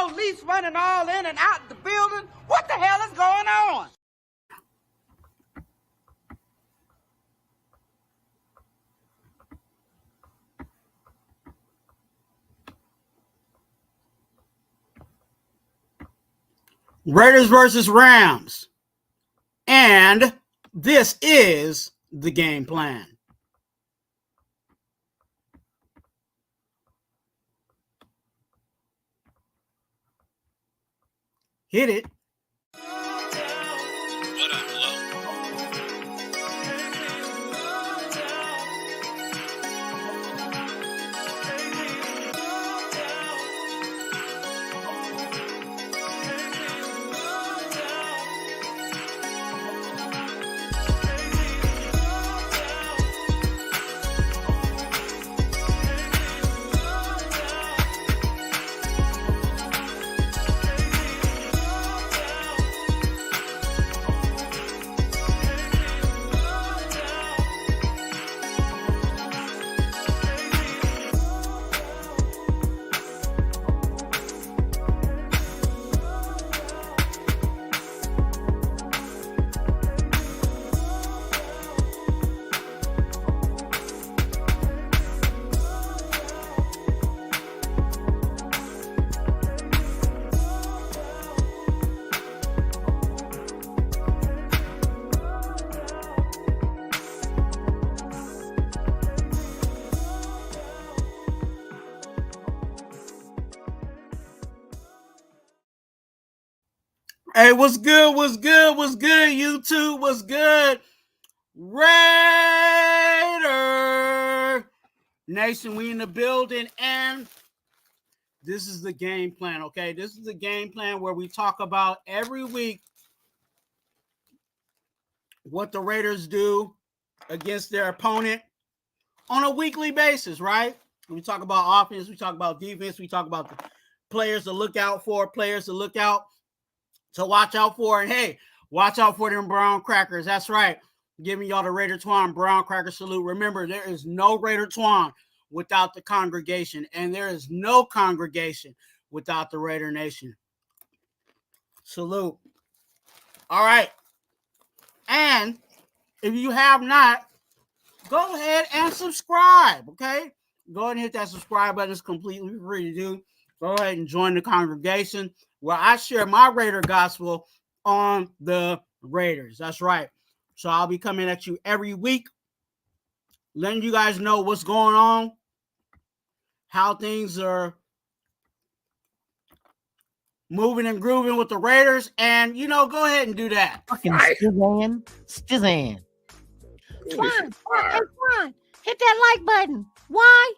police running all in and out the building. What the hell is going on? Raiders versus Rams. And this is the game plan. Hit it. Hey, what's good? What's good? What's good? YouTube, what's good? Raider Nation, we in the building, and this is the game plan, okay? This is the game plan where we talk about every week what the Raiders do against their opponent on a weekly basis, right? We talk about offense, we talk about defense, we talk about the players to look out for, players to look out to watch out for. And hey, watch out for them brown crackers. That's right. Giving y'all the Raider Twuan brown cracker salute. Remember, there is no Raider Twuan without the congregation, and there is no congregation without the Raider Nation. Salute. All right. And if you have not, go ahead and subscribe, okay? Go ahead and hit that subscribe button. It's completely free to do. Go ahead and join the congregation where I share my Raider gospel on the Raiders. That's right. So I'll be coming at you every week, letting you guys know what's going on, how things are moving and grooving with the Raiders. And, you know, go ahead and do that. Fucking Stizan. Twuan, hey, Twuan, hit that like button. Why?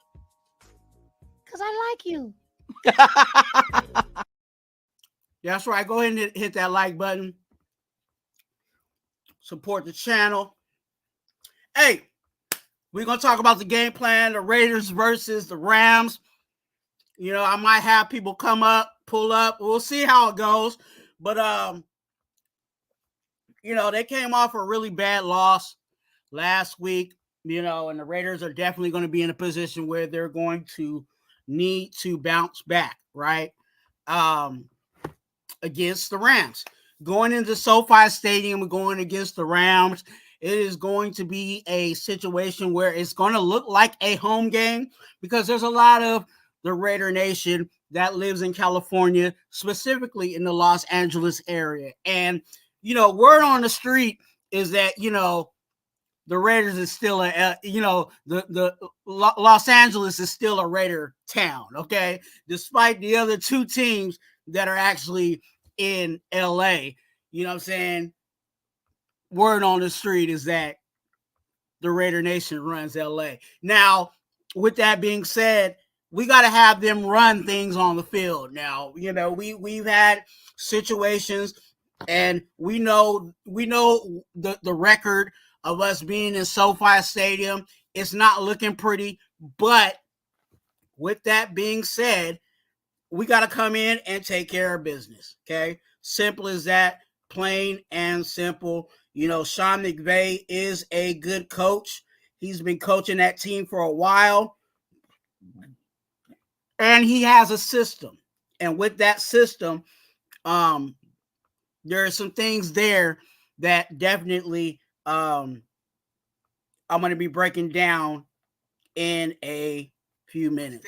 Because I like you. That's right. Go ahead and hit that like button. Support the channel. Hey, we're going to talk about the game plan, the Raiders versus the Rams. You know, I might have people come up, pull up. We'll see how it goes. But, you know, they came off a really bad loss last week, you know, and the Raiders are definitely going to be in a position where they're going to need to bounce back, right? Against the Rams. Going into SoFi Stadium, going against the Rams, it is going to be a situation where it's going to look like a home game because there's a lot of the Raider Nation that lives in California, specifically in the Los Angeles area. And, you know, word on the street is that, you know, the Raiders is still the Los Angeles is still a Raider town, okay? Despite the other two teams that are actually in LA, you know what I'm saying? Word on the street is that the Raider Nation runs LA. Now, with that being said, we got to have them run things on the field. Now, you know, we've had situations, and we know the record of us being in SoFi Stadium. It's not looking pretty, but with that being said, we got to come in and take care of business, okay? Simple as that, plain and simple. You know, Sean McVay is a good coach. He's been coaching that team for a while, and he has a system. And with that system, there are some things there that definitely I'm going to be breaking down in a few minutes.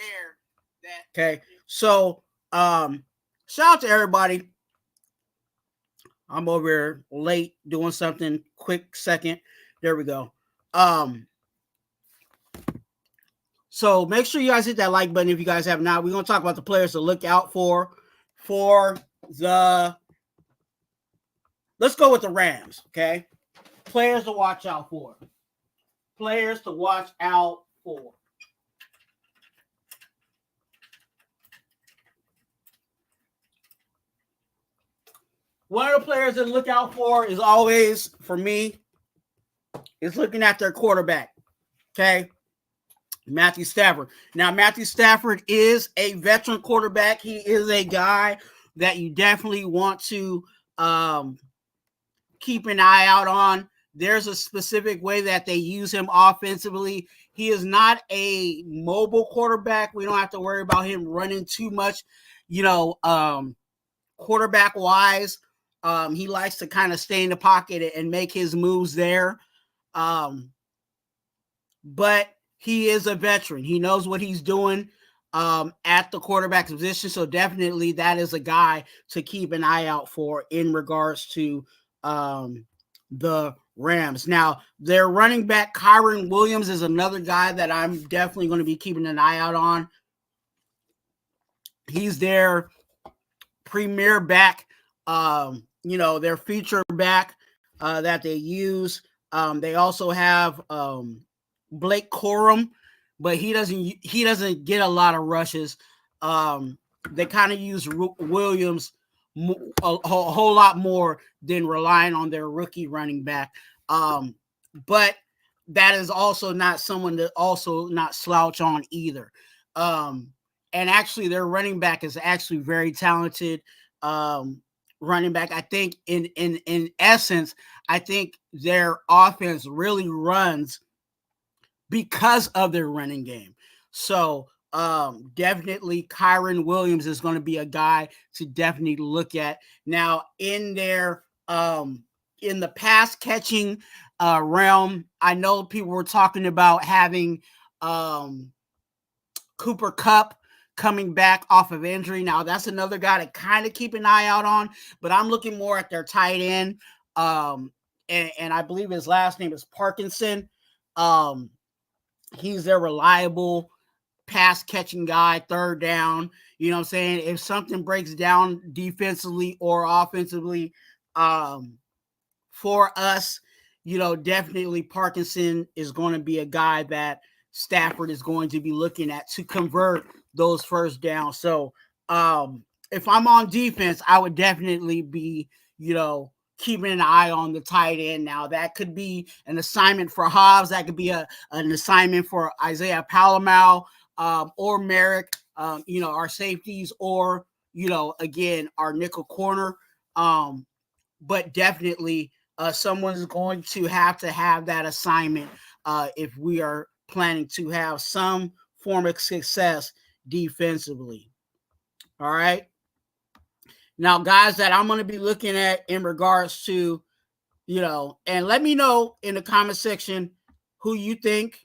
Okay, so shout out to everybody. I'm over here late doing something. Quick second. There we go. So make sure you guys hit that like button if you guys have not. We're gonna talk about the players to look out for the. Let's go with the Rams. Okay, players to watch out for. Players to watch out for. One of the players to look out for is always, for me, is looking at their quarterback. Okay. Matthew Stafford. Now, Matthew Stafford is a veteran quarterback. He is a guy that you definitely want to keep an eye out on. There's a specific way that they use him offensively. He is not a mobile quarterback. We don't have to worry about him running too much, quarterback-wise. He likes to kind of stay in the pocket and make his moves there. But he is a veteran. He knows what he's doing at the quarterback position. So definitely that is a guy to keep an eye out for in regards to the Rams. Now, their running back, Kyren Williams, is another guy that I'm definitely going to be keeping an eye out on. He's their premier back, their feature back that they use. They also have Blake Corum, but he doesn't get a lot of rushes. They kind of use Williams a whole lot more than relying on their rookie running back. But that is also not someone to also not slouch on either. And actually, their running back is actually very talented. Running back, I think in essence, I think their offense really runs because of their running game. So definitely Kyren Williams is going to be a guy to definitely look at. Now in their in the pass catching realm, I know people were talking about having Cooper Kupp coming back off of injury. Now that's another guy to kind of keep an eye out on, but I'm looking more at their tight end. And I believe his last name is Parkinson. He's their reliable pass catching guy, third down. You know what I'm saying? If something breaks down defensively or offensively for us, definitely Parkinson is going to be a guy that Stafford is going to be looking at to convert those first downs. So if I'm on defense, I would definitely be, keeping an eye on the tight end. Now that could be an assignment for Hobbs. That could be an assignment for Isaiah Palamau or Merrick, our safeties, or, again, our nickel corner. But definitely someone's going to have that assignment if we are planning to have some form of success defensively. All right. Now, guys that I'm going to be looking at in regards to, and let me know in the comment section who you think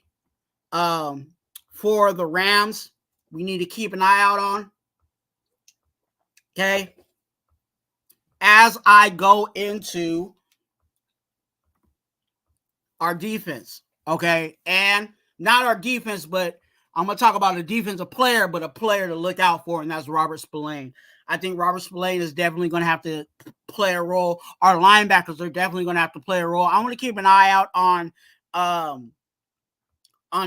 for the Rams we need to keep an eye out on. Okay. As I go into our defense. Okay. And not our defense, but I'm going to talk about a defensive player, but a player to look out for, and that's Robert Spillane. I think Robert Spillane is definitely going to have to play a role. Our linebackers are definitely going to have to play a role. I want to keep an eye out on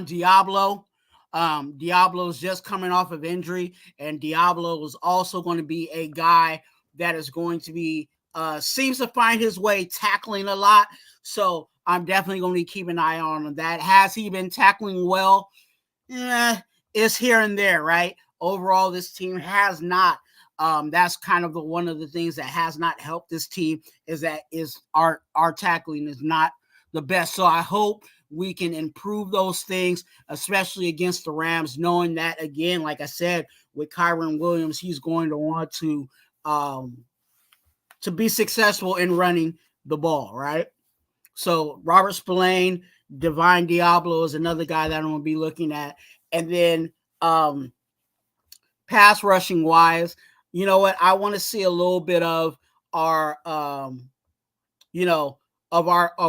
Diablo. Diablo's just coming off of injury, and Diablo is also going to be a guy that is going to be seems to find his way tackling a lot. So I'm definitely going to keep an eye on that. Has he been tackling well? It's here and there, right? Overall, this team has not. That's kind of one of the things that has not helped this team is our tackling is not the best. So I hope we can improve those things, especially against the Rams, knowing that, again, like I said, with Kyren Williams, he's going to want to be successful in running the ball, right? So Robert Spillane, Divine Diablo is another guy that I'm going to be looking at. And then pass rushing wise, you know what? I want to see a little bit of our, of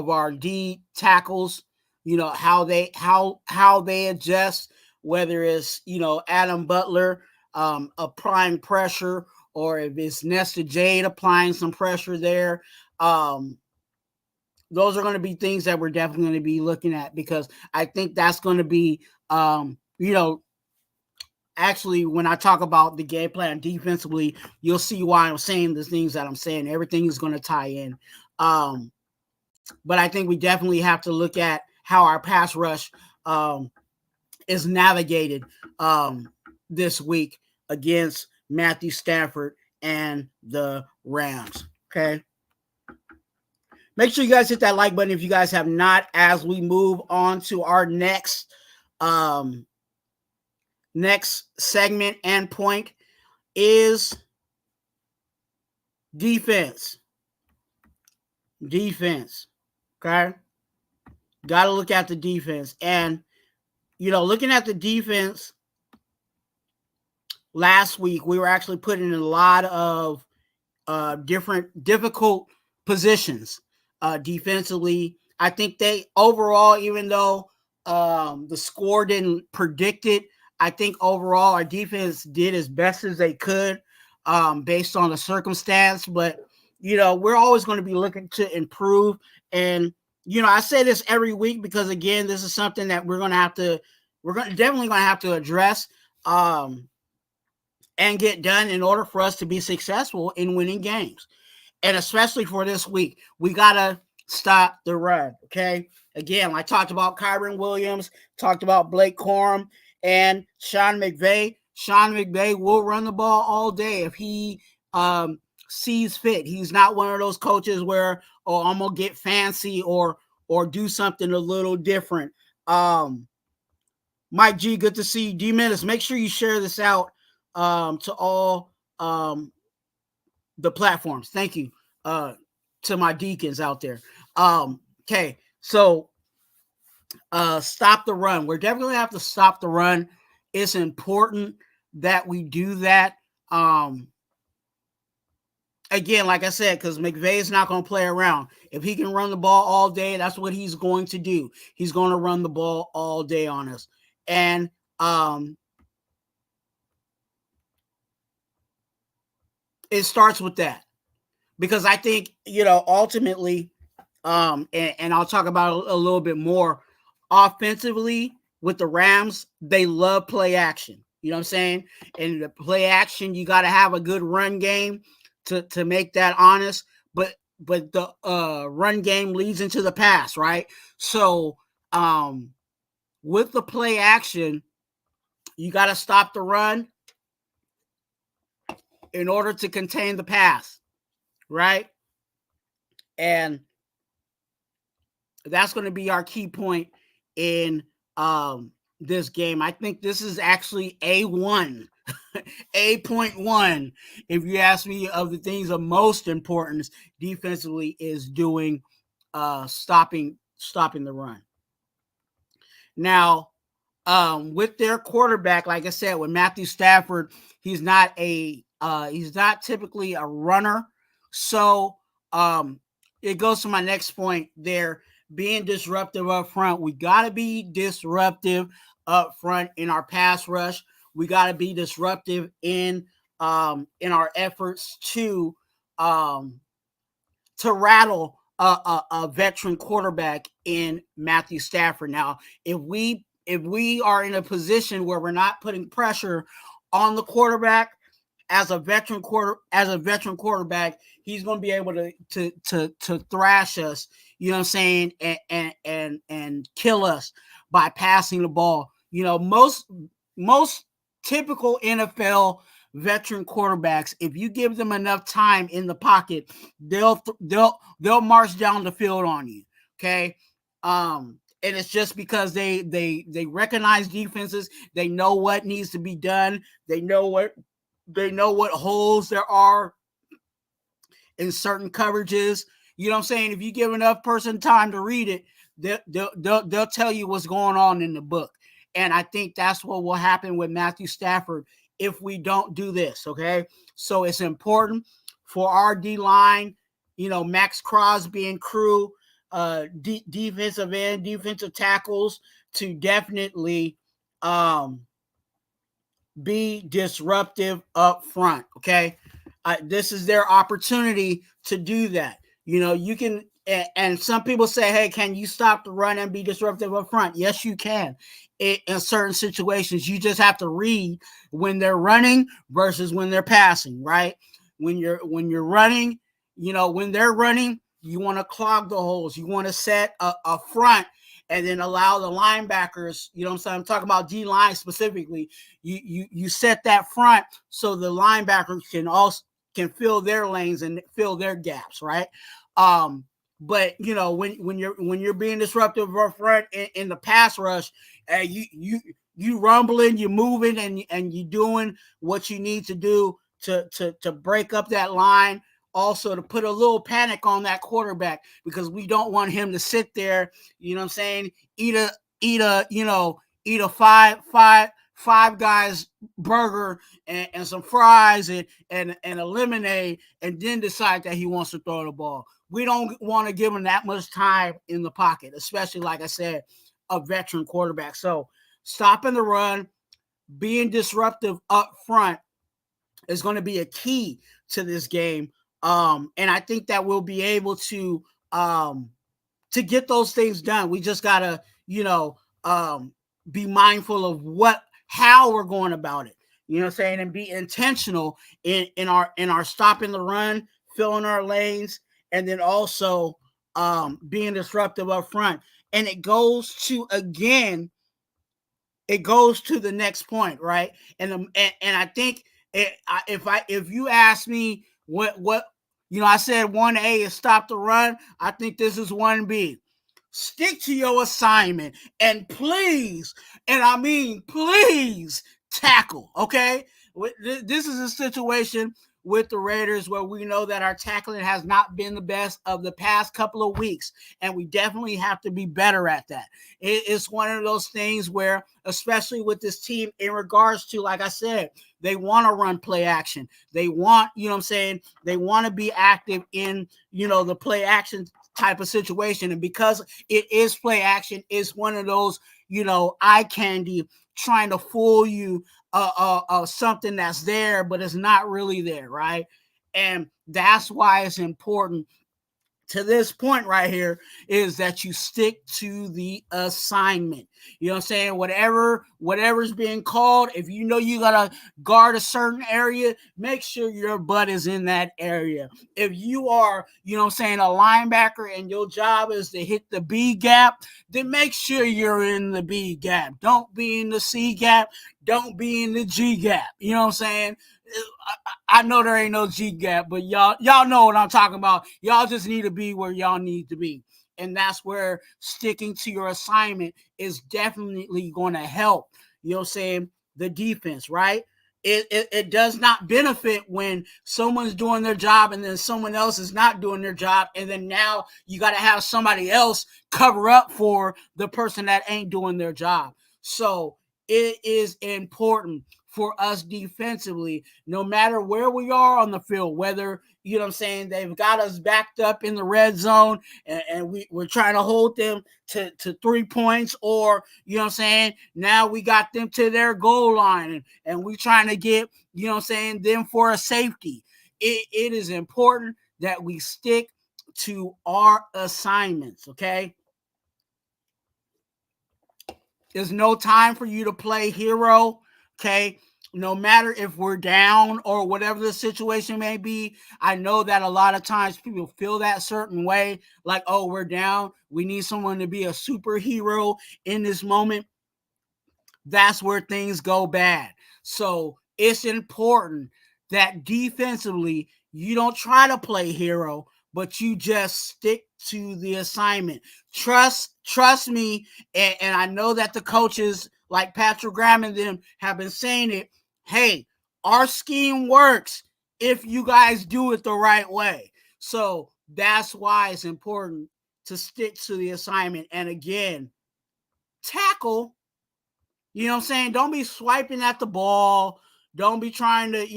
our D tackles, how they adjust, whether it's, Adam Butler applying pressure, or if it's Nesta Jade applying some pressure there. Those are going to be things that we're definitely going to be looking at, because I think that's going to be, actually, when I talk about the game plan defensively, you'll see why I'm saying the things that I'm saying. Everything is going to tie in. But I think we definitely have to look at how our pass rush is navigated this week against Matthew Stafford and the Rams. Okay. Make sure you guys hit that like button if you guys have not, as we move on to our next segment and point is defense. Defense. Okay. Got to look at the defense. And, looking at the defense last week, we were actually put in a lot of different difficult positions defensively. I think they overall, even though the score didn't predict it, I think overall our defense did as best as they could based on the circumstance. But, we're always going to be looking to improve. And, I say this every week because, again, this is something that we're definitely going to have to address and get done in order for us to be successful in winning games. And especially for this week, we got to stop the run, okay? Again, I talked about Kyren Williams, talked about Blake Corum, and Sean McVay. Sean McVay will run the ball all day if he sees fit. He's not one of those coaches where, I'm going to get fancy or do something a little different. Mike G, good to see you. D-Menace, make sure you share this out to all the platforms. Thank you to my deacons out there. Okay, so stop the run. We're definitely going to have to stop the run. It's important that we do that. Again, like I said, because McVay is not going to play around. If he can run the ball all day, that's what he's going to do. He's going to run the ball all day on us. And it starts with that. Because I think, ultimately, and I'll talk about it a little bit more, offensively with the Rams, they love play action. You know what I'm saying? And the play action, you got to have a good run game to make that honest. But the run game leads into the pass, right? So with the play action, you got to stop the run in order to contain the pass, right? And that's going to be our key point in this game. I think this is actually A1, A.1, if you ask me, of the things of most importance defensively is doing stopping the run. Now, with their quarterback, like I said, with Matthew Stafford, he's not typically a runner. So it goes to my next point there, being disruptive up front. We got to be disruptive up front in our pass rush. We got to be disruptive in our efforts to rattle a veteran quarterback in Matthew Stafford. Now, if we are in a position where we're not putting pressure on the quarterback, as a veteran quarterback, he's going to be able to thrash us, you know what I'm saying, and kill us by passing the ball. Most typical NFL veteran quarterbacks, if you give them enough time in the pocket, they'll march down the field on you. Okay. and it's just because they recognize defenses. They know what needs to be done. They know what holes there are in certain coverages. You know what I'm saying? If you give enough person time to read it, they'll tell you what's going on in the book. And I think that's what will happen with Matthew Stafford if we don't do this. Okay, so it's important for our D line, Max Crosby and crew, defensive end, defensive tackles, to definitely be disruptive up front. Okay, this is their opportunity to do that. You can, and some people say, hey, can you stop the run and be disruptive up front? Yes, you can. In certain situations, you just have to read when they're running versus when they're passing, right? When you're running, when they're running, you want to clog the holes. You want to set a front and then allow the linebackers, what I'm saying? I'm talking about D-line specifically. You set that front so the linebackers can fill their lanes and fill their gaps, right? But when you're being disruptive up front in the pass rush, you rumbling, you're moving, and you're doing what you need to do to break up that line. Also, to put a little panic on that quarterback, because we don't want him to sit there, you know what I'm saying, eat a five guys burger and some fries and a lemonade, and then decide that he wants to throw the ball. We don't want to give him that much time in the pocket, especially, like I said, a veteran quarterback. So stopping the run, being disruptive up front is going to be a key to this game. And I think that we'll be able to get those things done. We just gotta, be mindful of how we're going about it. You know what I'm saying? And be intentional in our stopping the run, filling our lanes, and then also being disruptive up front. And it goes to the next point, right? And I think if you ask me what I said 1A is stop the run. I think this is 1B. Stick to your assignment and please, and I mean please, tackle. Okay, this is a situation with the Raiders where we know that our tackling has not been the best of the past couple of weeks, and we definitely have to be better at that. It's one of those things where, especially with this team, in regards to, like I said, they want to run play action. They want, they want to be active in, the play action type of situation. And because it is play action, it's one of those, eye candy trying to fool you something that's there, but it's not really there, right? And that's why it's important to this point right here is that you stick to the assignment. You know what I'm saying? Whatever's being called, if you know you gotta guard a certain area, make sure your butt is in that area. If you are, a linebacker and your job is to hit the B gap, then make sure you're in the B gap. Don't be in the C gap. Don't be in the G gap. You know what I'm saying? I know there ain't no G gap, but y'all know what I'm talking about. Y'all just need to be where y'all need to be. And that's where sticking to your assignment is definitely going to help, the defense, right? It does not benefit when someone's doing their job and then someone else is not doing their job. And then now you got to have somebody else cover up for the person that ain't doing their job. So it is important for us defensively, no matter where we are on the field, whether, they've got us backed up in the red zone and we're trying to hold them to 3 points, or, now we got them to their goal line and we're trying to get, them for a safety. It is important that we stick to our assignments, okay? There's no time for you to play hero, okay? No matter if we're down or whatever the situation may be. I know that a lot of times people feel that certain way, like, oh, we're down. We need someone to be a superhero in this moment. That's where things go bad. So it's important that defensively, you don't try to play hero, but you just stick to the assignment. Trust me, and I know that the coaches like Patrick Graham and them have been saying it. Hey, our scheme works if you guys do it the right way. So that's why it's important to stick to the assignment. And again, tackle. You know what I'm saying? Don't be swiping at the ball. Don't be trying to,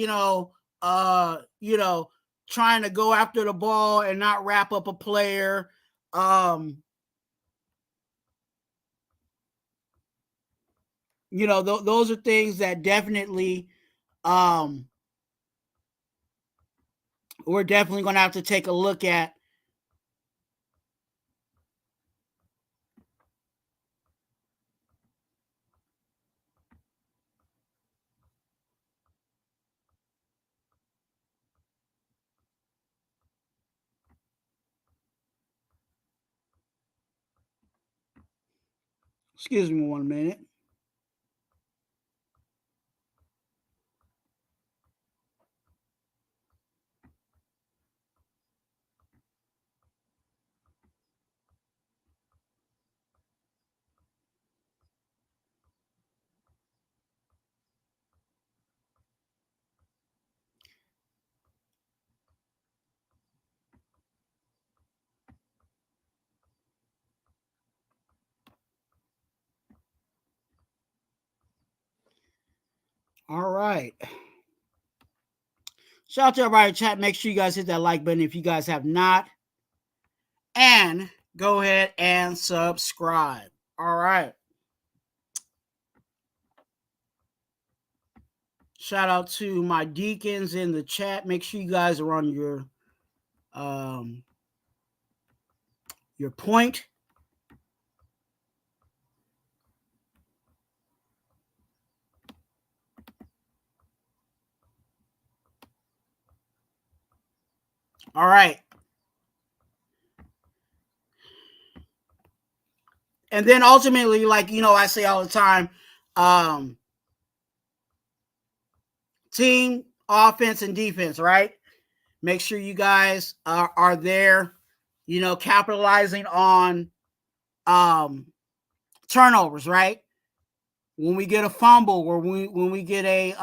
trying to go after the ball and not wrap up a player. Those are things that definitely we're definitely going to have to take a look at. Excuse me 1 minute. All right. Shout out to everybody in chat. Make sure you guys hit that like button if you guys have not. And go ahead and subscribe. All right. Shout out to my deacons in the chat. Make sure you guys are on your point. All right. And then ultimately, like, I say all the time, team, offense, and defense, right? Make sure you guys are there, capitalizing on turnovers, right? When we get a fumble or when we get a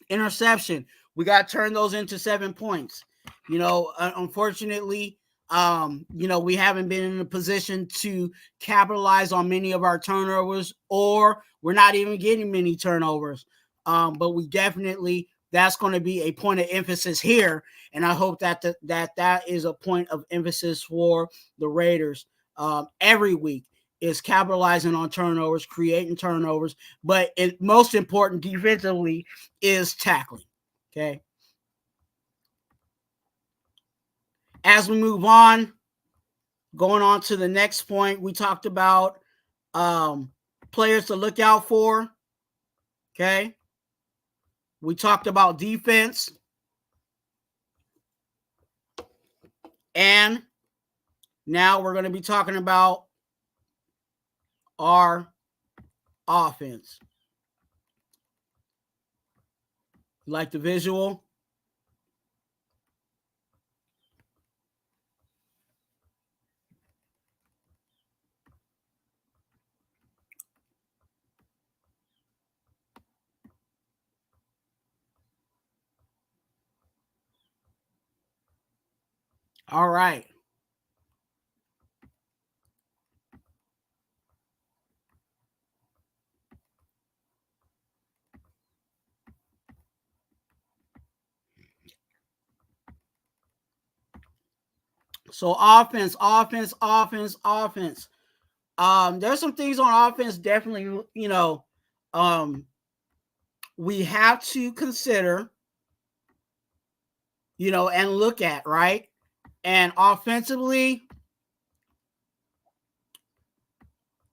interception, we got to turn those into 7 points. Unfortunately, we haven't been in a position to capitalize on many of our turnovers, or we're not even getting many turnovers. But we definitely, that's going to be a point of emphasis here. And I hope that that is a point of emphasis for the Raiders every week, is capitalizing on turnovers, creating turnovers. But most important defensively is tackling. Okay. As we move on, going on to the next point, we talked about players to look out for. Okay. We talked about defense. And now we're going to be talking about our offense. Like the visual? All right. So offense. There's some things on offense definitely, we have to consider, and look at, right? And offensively,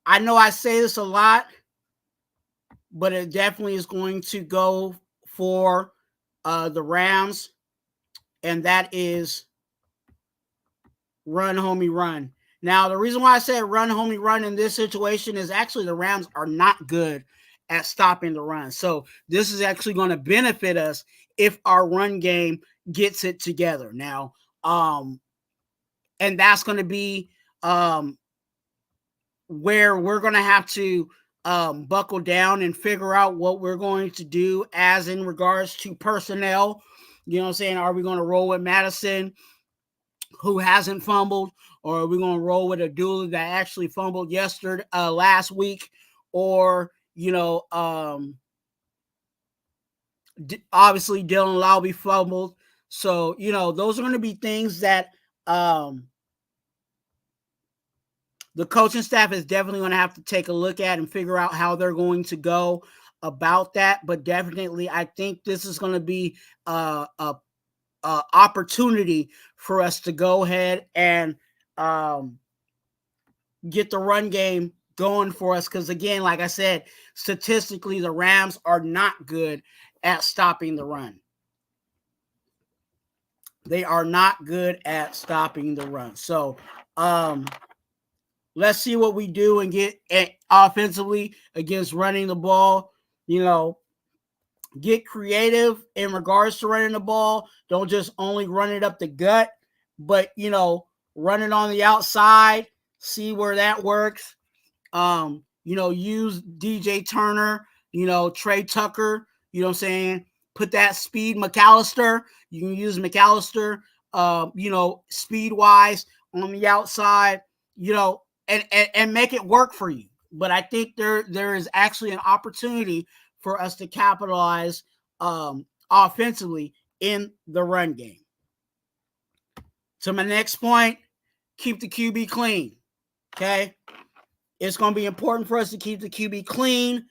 I know I say this a lot, but it definitely is going to go for the Rams, and that is run, homie, run. Now, the reason why I said run, homie, run in this situation is actually the Rams are not good at stopping the run. So this is actually going to benefit us if our run game gets it together. Now, And that's going to be where we're going to have to buckle down and figure out what we're going to do as in regards to personnel. You know what I'm saying? Are we going to roll with Madison, who hasn't fumbled, or are we going to roll with a dueler that actually fumbled last week, or obviously Dylan Lowry fumbled. So those are going to be things that the coaching staff is definitely going to have to take a look at and figure out how they're going to go about that. But definitely, I think this is going to be a opportunity for us to go ahead and get the run game going for us. Because again, like I said, statistically, the Rams are not good at stopping the run. They are not good at stopping the run. So, let's see what we do and get offensively against running the ball. Get creative in regards to running the ball. Don't just only run it up the gut, but run it on the outside. See where that works. Use DJ Turner. Trey Tucker. You know what I'm saying? Put that speed McAllister. You can use McAllister. Speed wise on the outside. And make it work for you. But I think there is actually an opportunity for us to capitalize offensively in the run game. So my next point, keep the QB clean. Okay? It's going to be important for us to keep the QB clean.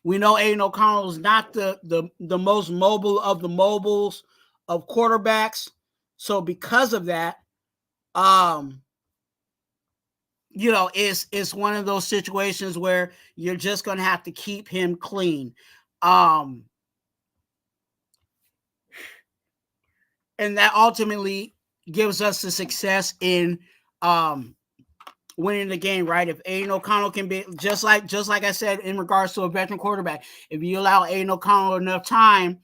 We know Aiden O'Connell is not the most mobile of the mobiles of quarterbacks. So because of that, it's one of those situations where you're just going to have to keep him clean. And that ultimately gives us the success in winning the game, right? If Aiden O'Connell can be just like I said in regards to a veteran quarterback, if you allow Aiden O'Connell enough time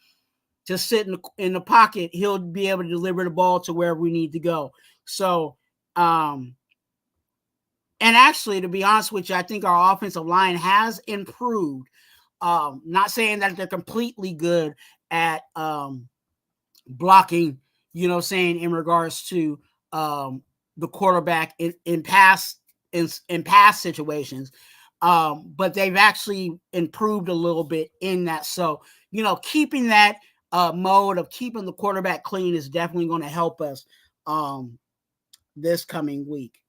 to sit in the pocket, he'll be able to deliver the ball to where we need to go. So, and actually, to be honest with you, I think our offensive line has improved. Not saying that they're completely good at blocking, in regards to the quarterback in pass situations. But they've actually improved a little bit in that. So, keeping that mode of keeping the quarterback clean is definitely going to help us this coming week.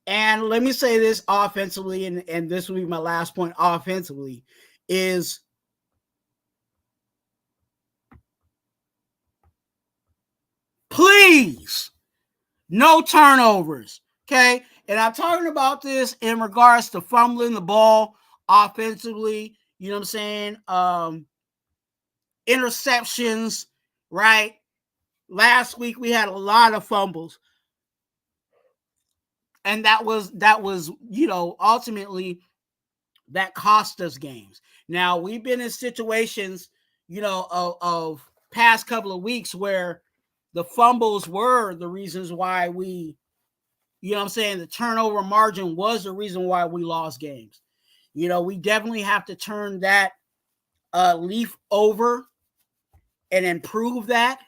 And let me say this offensively, and this will be my last point offensively, is please, no turnovers, okay? And I'm talking about this in regards to fumbling the ball offensively, you know what I'm saying? Interceptions, right? Last week we had a lot of fumbles. And that was ultimately that cost us games. Now, we've been in situations, of past couple of weeks where the fumbles were the reasons why we, the turnover margin was the reason why we lost games. We definitely have to turn that leaf over and improve that,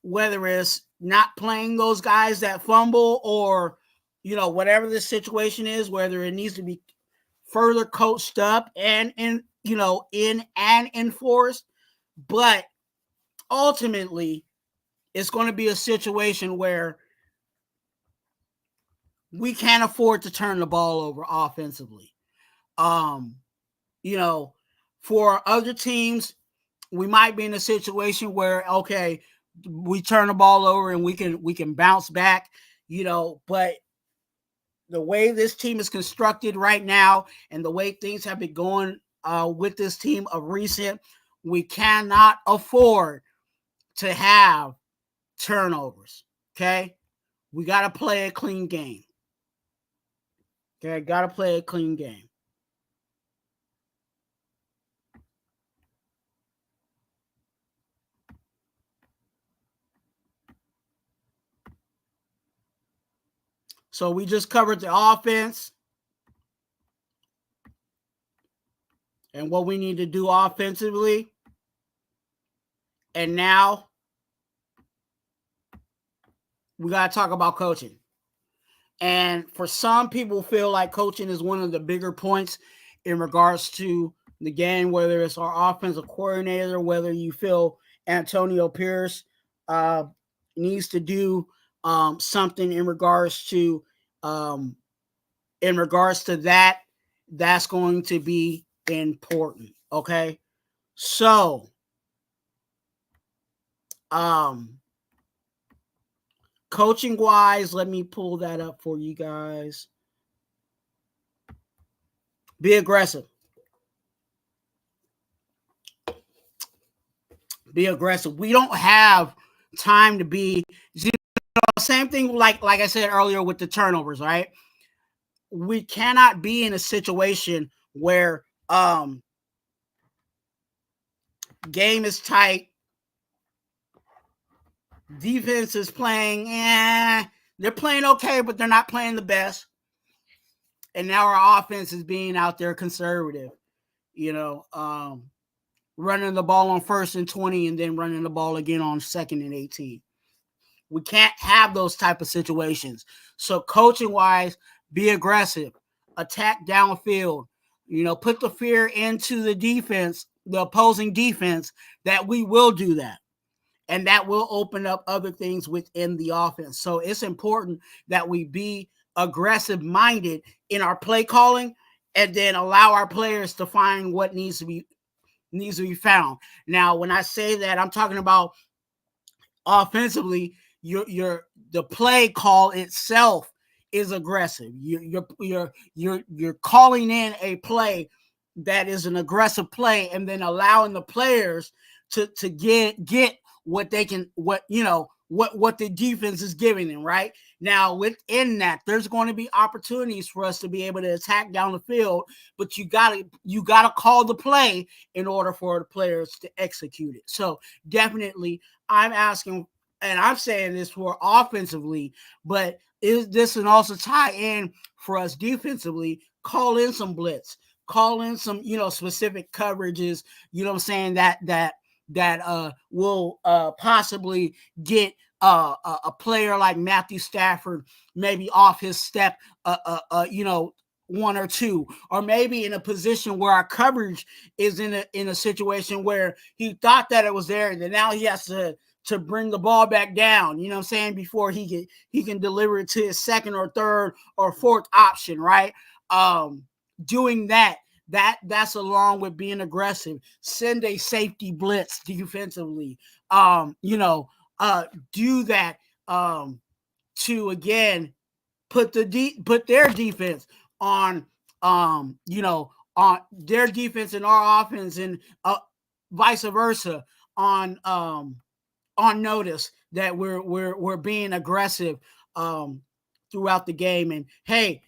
whether it's not playing those guys that fumble or, whatever the situation is, whether it needs to be further coached up and in and enforced. But ultimately, it's going to be a situation where we can't afford to turn the ball over offensively. For other teams, we might be in a situation where, okay, we turn the ball over and we can bounce back, but the way this team is constructed right now and the way things have been going with this team of recent, we cannot afford to have turnovers. Okay. We got to play a clean game. Okay. Got to play a clean game. So we just covered the offense and what we need to do offensively. And now we got to talk about coaching. And for some people feel like coaching is one of the bigger points in regards to the game, whether it's our offensive coordinator, whether you feel Antonio Pierce needs to do something in regards to that. That's going to be important. Okay. So coaching wise, let me pull that up for you guys. Be aggressive. Be aggressive. We don't have time to be, same thing like I said earlier with the turnovers, right? We cannot be in a situation where game is tight, defense is playing, they're playing okay, but they're not playing the best. And now our offense is being out there conservative, running the ball on 1st and 20 and then running the ball again on 2nd and 18. We can't have those type of situations. So coaching wise, be aggressive, attack downfield, put the fear into the defense, the opposing defense, that we will do that. And that will open up other things within the offense. So it's important that we be aggressive minded in our play calling and then allow our players to find what needs to be found. Now, when I say that, I'm talking about offensively. The play call itself is aggressive. You're calling in a play that is an aggressive play, and then allowing the players to get what they can, what the defense is giving them. Right now, within that, there's going to be opportunities for us to be able to attack down the field, but you gotta call the play in order for the players to execute it. So definitely, I'm asking. And I'm saying this for offensively, but this can also tie in for us defensively. Call in some blitz, call in some, specific coverages, I'm saying, that will possibly get a player like Matthew Stafford maybe off his step, 1 or 2, or maybe in a position where our coverage is in a situation where he thought that it was there, and then now he has to bring the ball back down, before he can deliver it to his 2nd or 3rd or 4th option, right? Doing that's along with being aggressive. Send a safety blitz defensively. Do that to again put their defense on on their defense and our offense, and vice versa on notice that we're being aggressive throughout the game. And hey,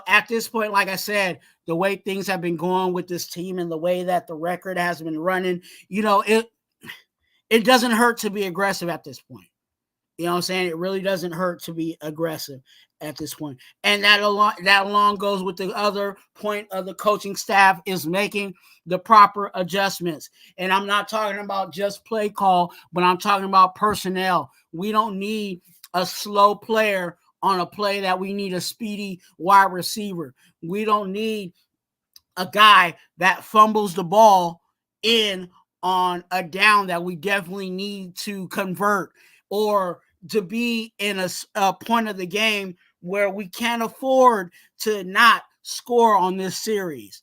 at this point, like I said, the way things have been going with this team and the way that the record has been running, it doesn't hurt to be aggressive at this point. It really doesn't hurt to be aggressive at this point. And that along goes with the other point of the coaching staff is making the proper adjustments. And I'm not talking about just play call, but I'm talking about personnel. We don't need a slow player on a play that we need a speedy wide receiver. We don't need a guy that fumbles the ball in on a down that we definitely need to convert, or to be in a point of the game where we can't afford to not score on this series.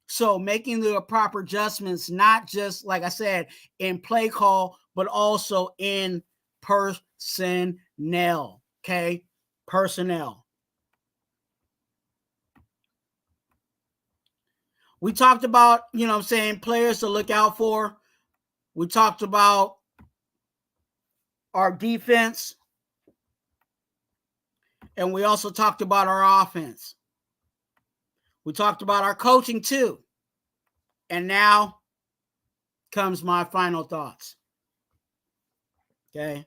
So making the proper adjustments, not just, like I said, in play call, but also in personnel. Okay? Personnel. We talked about, players to look out for. We talked about our defense. And we also talked about our offense. We talked about our coaching too. And now comes my final thoughts. Okay?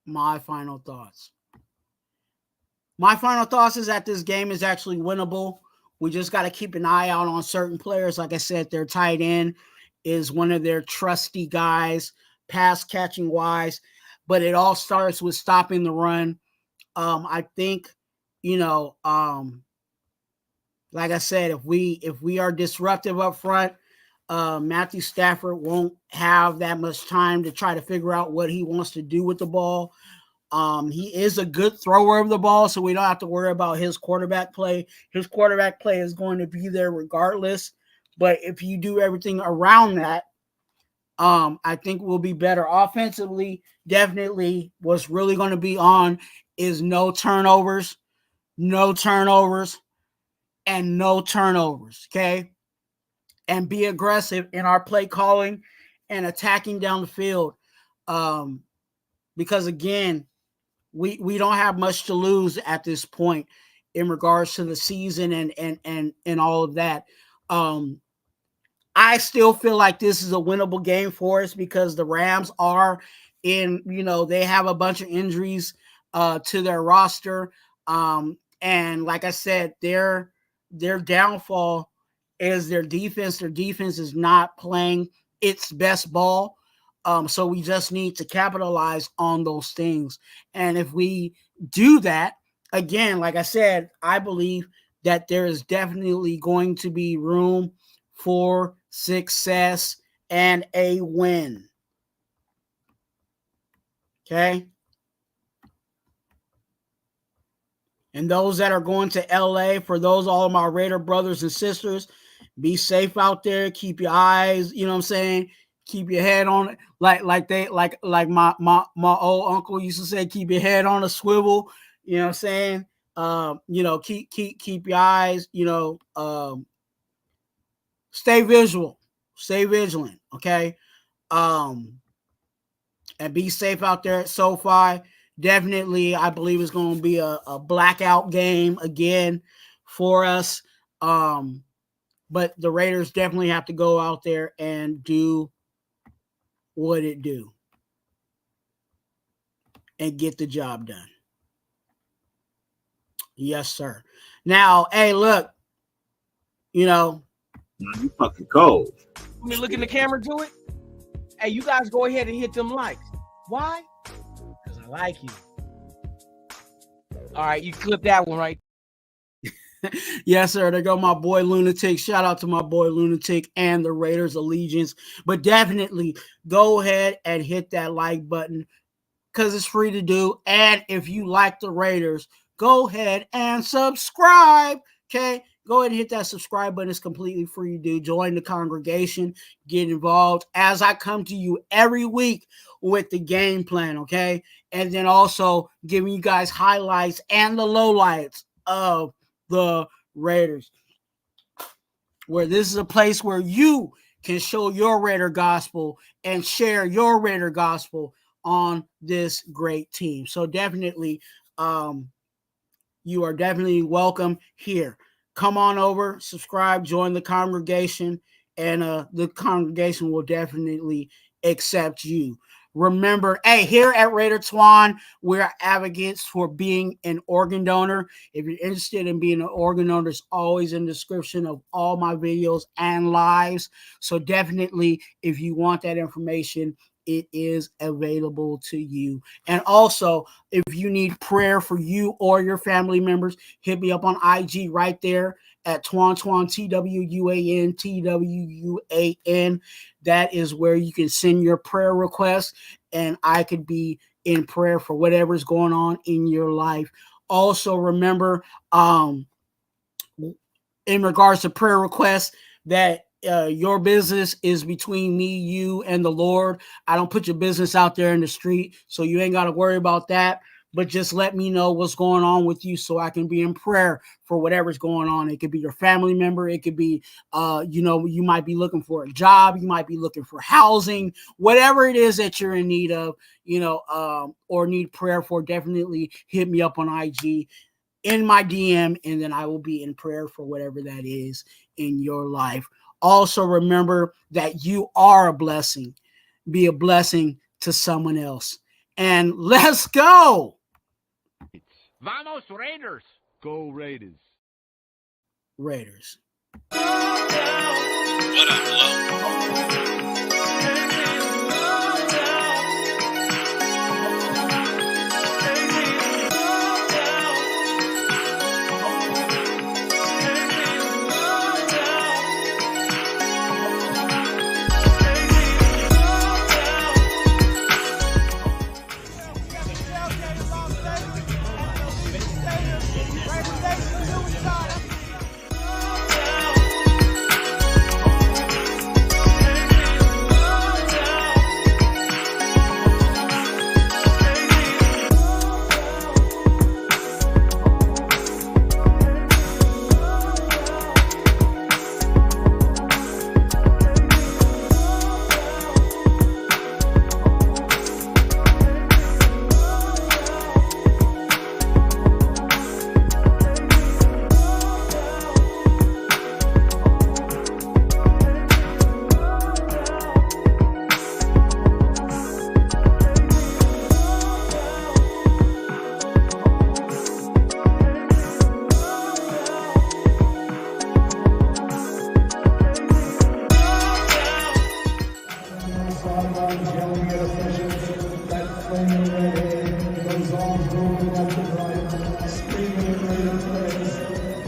My final thoughts. My final thoughts is that this game is actually winnable. We just got to keep an eye out on certain players. Like I said, their tight end is one of their trusty guys, pass catching wise. But it all starts with stopping the run. I think, you know, like I said, if we are disruptive up front, Matthew Stafford won't have that much time to try to figure out what he wants to do with the ball. He is a good thrower of the ball, so we don't have to worry about his quarterback play. His quarterback play is going to be there regardless. But if you do everything around that, I think we'll be better offensively. Definitely, what's really going to be on is no turnovers, and no turnovers. Okay, and be aggressive in our play calling and attacking down the field. Because again, we don't have much to lose at this point in regards to the season and all of that. I still feel like this is a winnable game for us because the Rams are they have a bunch of injuries to their roster. And like I said, their downfall is their defense. Their defense is not playing its best ball. So we just need to capitalize on those things. And if we do that, again, like I said, I believe that there is definitely going to be room for success and a win. Okay? And those that are going to LA, for those all of my Raider brothers and sisters, be safe out there. Keep your eyes, you know what I'm saying? Keep your head on it. Like my old uncle used to say, keep your head on a swivel. You know what I'm saying? Keep your eyes, stay vigilant, okay? And be safe out there at SoFi. Definitely, I believe it's going to be a blackout game again for us. But the Raiders definitely have to go out there and do what it do and get the job done. Yes, sir. Now, hey, look, you fucking cold. Let me look in the camera to it. Hey, you guys go ahead and hit them likes. Why? Because I like you. All right, you clip that one right. Yes, sir. There go my boy Lunatic. Shout out to my boy Lunatic and the Raiders Allegiance. But definitely go ahead and hit that like button because it's free to do. And if you like the Raiders, go ahead and subscribe. Okay? Go ahead and hit that subscribe button. It's completely free to do. Join the congregation. Get involved as I come to you every week with the game plan, okay? And then also giving you guys highlights and the lowlights of the Raiders. Where this is a place where you can show your Raider gospel and share your Raider gospel on this great team. So definitely, you are definitely welcome here. Come on over, subscribe, join the congregation, and the congregation will definitely accept you. Remember, hey, here at Raider Twuan, we're advocates for being an organ donor. If you're interested in being an organ donor, it's always in the description of all my videos and lives. So definitely, if you want that information, it is available to you. And also, if you need prayer for you or your family members, hit me up on IG right there at Twuan, TWUAN. That is where you can send your prayer requests, and I could be in prayer for whatever's going on in your life. Also, remember, in regards to prayer requests, that your business is between me, you, and the Lord. I don't put your business out there in the street, so you ain't got to worry about that. But just let me know what's going on with you so I can be in prayer for whatever's going on. It could be your family member. It could be, you might be looking for a job. You might be looking for housing, whatever it is that you're in need of, or need prayer for. Definitely hit me up on IG in my DM, and then I will be in prayer for whatever that is in your life. Also, remember that you are a blessing. Be a blessing to someone else. And let's go. Vamos Raiders! Go Raiders. Raiders. What up, hello?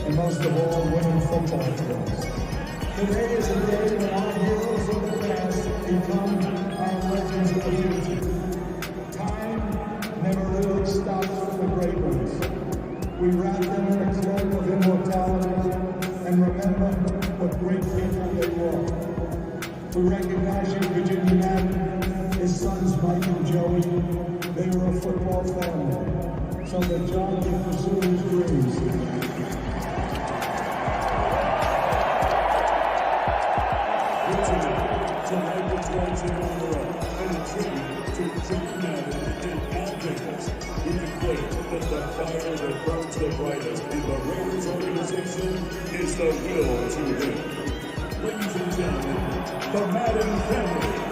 Most of all, winning football games. Today is a day when our heroes of the past become our legends of the future. Time never really stops for the great ones. We wrap them in a cloak of immortality and remember what great people they were. We recognize you, Virginia Matt, his sons Mike and Joey. They were a football family, so that John can pursue his dreams. To Raider Twuan and a tribute to Virginia Matt and Al Jacobs. We declare that the fire that burns the brightest in the Raiders organization is the will to win. Ladies and gentlemen, the Madden family.